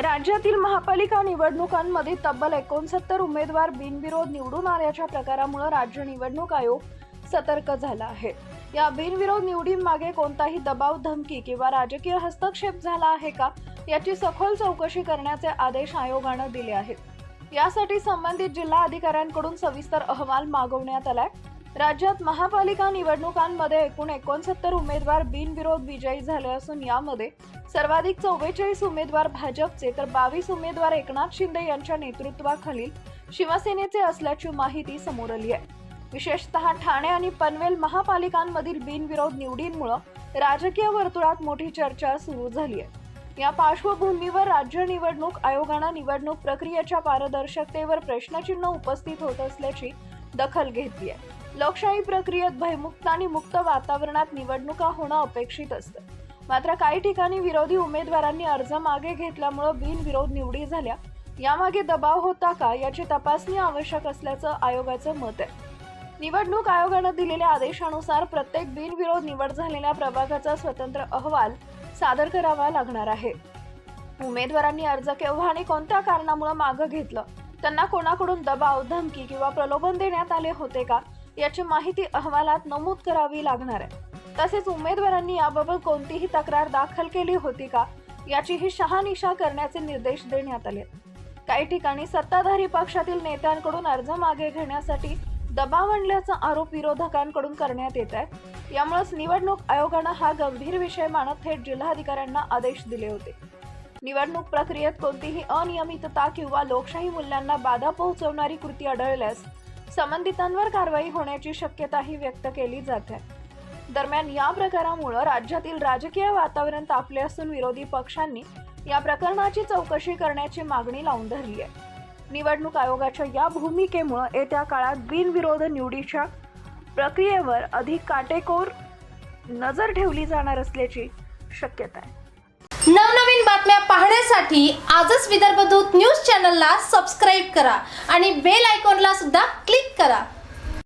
राज्यातील महापालिका निवडणुकांमध्ये तब्बल 69 उमेदवार बिनविरोध निवडून आल्याच्या प्रकारामुळे राज्य निवडणूक आयोग सतर्क झाला आहे। या बिनविरोध निवडींमागे कोणताही दबाव, धमकी किंवा राजकीय हस्तक्षेप झाला आहे का याची सखोल चौकशी करण्याचे आदेश आयोगाने दिले आहेत। यासाठी संबंधित जिल्हा अधिकाऱ्यांकडून सविस्तर अहवाल मागवण्यात आलाय। राज्यात महापालिका निवडणुकांमध्ये एकूण 69 उमेदवार बिनविरोध विजयी झाले असून यामध्ये सर्वाधिक 44 उमेदवार भाजपचे तर 22 उमेदवार एकनाथ शिंदे यांच्या नेतृत्वाखालील शिवसेनेचे असल्याची माहिती समोर आली आहे। विशेषतः ठाणे आणि पनवेल महापालिकांमधील बिनविरोध निवडींमुळे राजकीय वर्तुळात मोठी चर्चा सुरू झाली आहे। या पार्श्वभूमीवर राज्य निवडणूक आयोगाने निवडणूक प्रक्रियेच्या पारदर्शकतेवर प्रश्नचिन्ह उपस्थित होत असल्याची दखल घेतली आहे। लोकशाही प्रक्रियेत भयमुक्त आणि मुक्त वातावरणात निवडणुका होणं अपेक्षित असतं। मात्र काही ठिकाणी विरोधी उमेदवारांनी अर्ज मागे घेतल्यामुळे बिनविरोध निवडी झाल्या। यामागे दबाव होता का याची तपासणी आवश्यक असल्याचं आयोगाचं मत आहे। निवडणूक आयोगाने दिलेल्या आदेशानुसार प्रत्येक बिनविरोध निवड झालेल्या प्रभागाचा स्वतंत्र अहवाल सादर करावा लागणार आहे। उमेदवारांनी अर्ज केव्हा आणि कोणत्या कारणामुळे मागे घेतलं, त्यांना कोणाकडून दबाव, धमकी किंवा प्रलोभन देण्यात आले होते का याची माहिती अहवालात नमूद करावी लागणार आहे। तसेच उमेदवारांनी याबाबत कोणतीही तक्रार दाखल केली होती का याचीही शहानिशा करण्याचे निर्देश देण्यात आले। काही ठिकाणी सत्ताधारी पक्षातील नेत्यांकडून अर्ज मागे घेण्यासाठी दबाव आणल्याचा आरोप विरोधकांकडून करण्यात येत आहे। यामुळेच निवडणूक आयोगाने हा गंभीर विषय मानत थेट जिल्हाधिकाऱ्यांना आदेश दिले होते। निवडणूक प्रक्रियेत कोणतीही अनियमितता किंवा लोकशाही मूल्यांना बाधा पोहोचवणारी कृती आढळल्यास संबंधितांवर कारवाई होण्याची शक्यताही व्यक्त केली जाते। दरम्यान या प्रकारामुळे राज्यातील राजकीय वातावरण तापले असून विरोधी पक्षांनी या प्रकरणाची चौकशी करण्याची मागणी लावून धरली आहे। निवडणूक आयोगाच्या या भूमिकेमुळे येत्या काळात बिनविरोध निवडीच्या प्रक्रियेवर अधिक काटेकोर नजर ठेवली जाणार असल्याची शक्यता आहे। नवनवीन बातम्या पाहण्यासाठी आजच विदर्भ दूत न्यूज चॅनलला सबस्क्राईब करा आणि बेल आयकॉनला सुद्धा क्लिक करा।